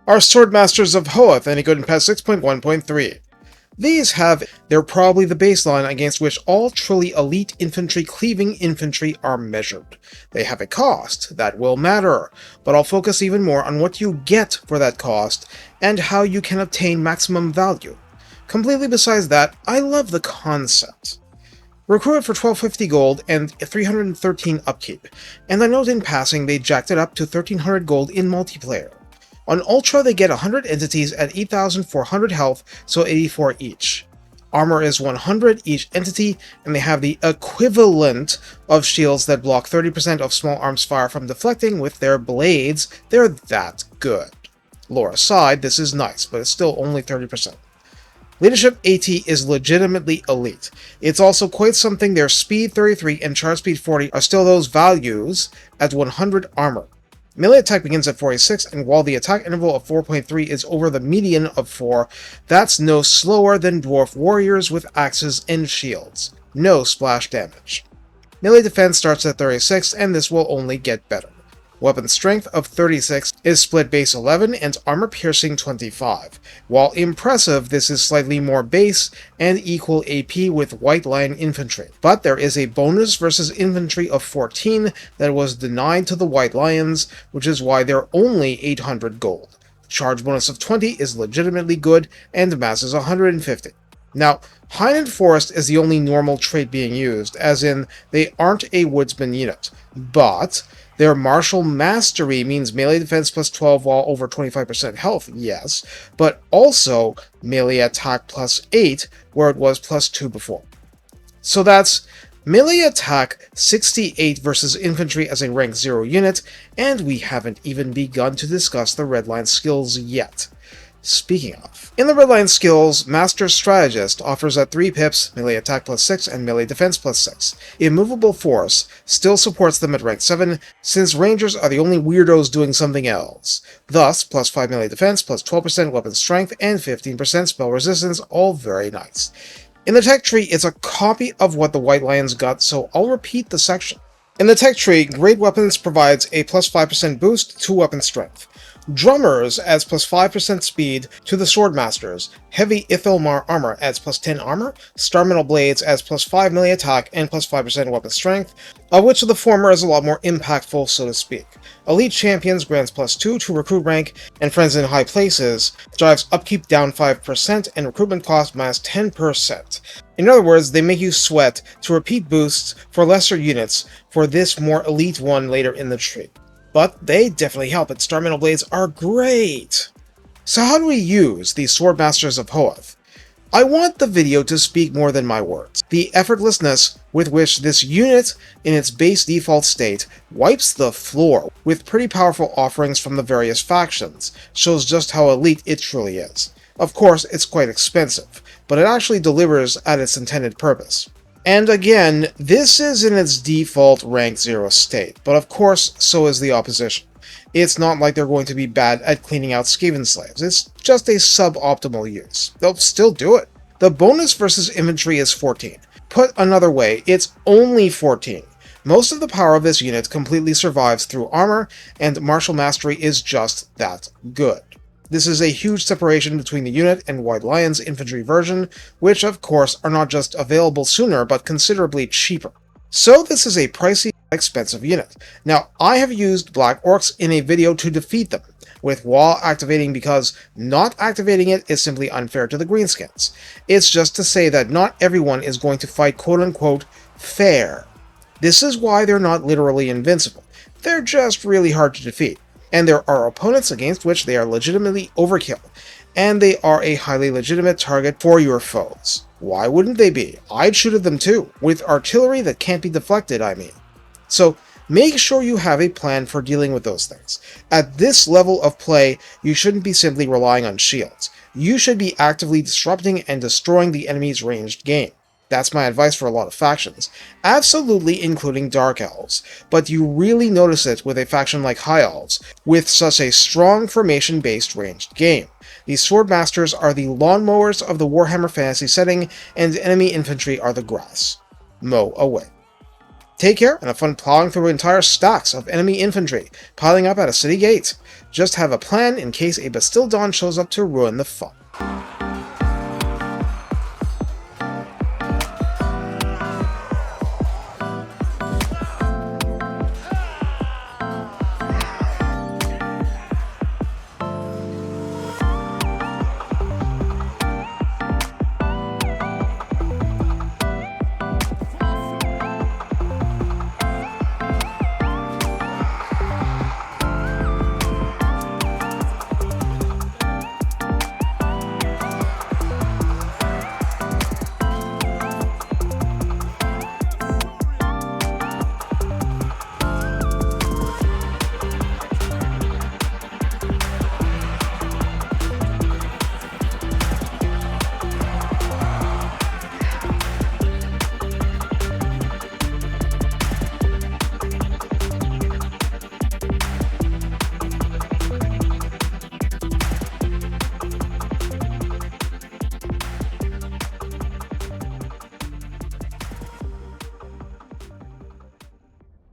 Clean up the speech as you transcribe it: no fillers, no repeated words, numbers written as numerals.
are Swordmasters of Hoeth, and good in patch 6.1.3. They're probably the baseline against which all truly elite infantry cleaving infantry are measured. They have a cost, that will matter, but I'll focus even more on what you get for that cost, and how you can obtain maximum value. Completely besides that, I love the concept. Recruited for 1250 gold and 313 upkeep, and I note in passing they jacked it up to 1300 gold in multiplayer. On Ultra they get 100 entities at 8,400 health, so 84 each. Armor is 100 each entity, and they have the equivalent of shields that block 30% of small arms fire from deflecting with their blades. They're that good. Lore aside, this is nice, but it's still only 30%. Leadership AT is legitimately elite. It's also quite something their speed 33 and charge speed 40 are still those values at 100 armor. Melee attack begins at 46, and while the attack interval of 4.3 is over the median of 4, that's no slower than dwarf warriors with axes and shields. No splash damage. Melee defense starts at 36, and this will only get better. Weapon strength of 36 is split base 11 and armor piercing 25. While impressive, this is slightly more base and equal AP with White Lion infantry. But there is a bonus versus infantry of 14 that was denied to the White Lions, which is why they're only 800 gold. Charge bonus of 20 is legitimately good, and mass is 150. Now, Highland Forest is the only normal trait being used, as in, they aren't a woodsman unit, but their martial mastery means melee defense plus 12 while over 25% health, yes, but also melee attack plus 8, where it was plus 2 before. So that's melee attack 68 versus infantry as a rank 0 unit, and we haven't even begun to discuss the redline skills yet. Speaking of, in the redline skills, Master Strategist offers at 3 pips, melee attack plus 6, and melee defense plus 6. Immovable Force still supports them at rank 7, since Rangers are the only weirdos doing something else. Thus, plus 5 melee defense, plus 12% weapon strength, and 15% spell resistance, all very nice. In the tech tree, it's a copy of what the White Lions got, so I'll repeat the section. In the tech tree, Great Weapons provides a plus 5% boost to weapon strength. Drummers adds plus 5% speed to the Swordmasters. Heavy Ithilmar armor adds plus 10 armor. Star Metal Blades adds plus 5 melee attack and plus 5% weapon strength, of which the former is a lot more impactful, so to speak. Elite Champions grants plus 2 to recruit rank, and Friends in High Places drives upkeep down 5% and recruitment cost minus 10%. In other words, they make you sweat to repeat boosts for lesser units for this more elite one later in the tree. But they definitely help, and Star Metal Blades are great! So how do we use these Swordmasters of Hoeth? I want the video to speak more than my words. The effortlessness with which this unit, in its base default state, wipes the floor with pretty powerful offerings from the various factions shows just how elite it truly is. Of course, it's quite expensive, but it actually delivers at its intended purpose. And again, this is in its default rank 0 state, but of course, so is the opposition. It's not like they're going to be bad at cleaning out Skaven slaves, it's just a suboptimal use. They'll still do it. The bonus versus infantry is 14. Put another way, it's only 14. Most of the power of this unit completely survives through armor, and martial mastery is just that good. This is a huge separation between the unit and White Lion's infantry version, which of course are not just available sooner, but considerably cheaper. So this is a pricey, expensive unit. Now, I have used Black Orcs in a video to defeat them, with wall activating because not activating it is simply unfair to the greenskins. It's just to say that not everyone is going to fight quote-unquote fair. This is why they're not literally invincible. They're just really hard to defeat. And there are opponents against which they are legitimately overkill, and they are a highly legitimate target for your foes. Why wouldn't they be? I'd shoot at them too, with artillery that can't be deflected, I mean. So make sure you have a plan for dealing with those things. At this level of play, you shouldn't be simply relying on shields. You should be actively disrupting and destroying the enemy's ranged game. That's my advice for a lot of factions, absolutely including Dark Elves, but you really notice it with a faction like High Elves, with such a strong formation-based ranged game. These Swordmasters are the lawnmowers of the Warhammer Fantasy setting, and enemy infantry are the grass. Mow away. Take care, and have fun plowing through entire stacks of enemy infantry, piling up at a city gate. Just have a plan in case a Bastildon shows up to ruin the fun.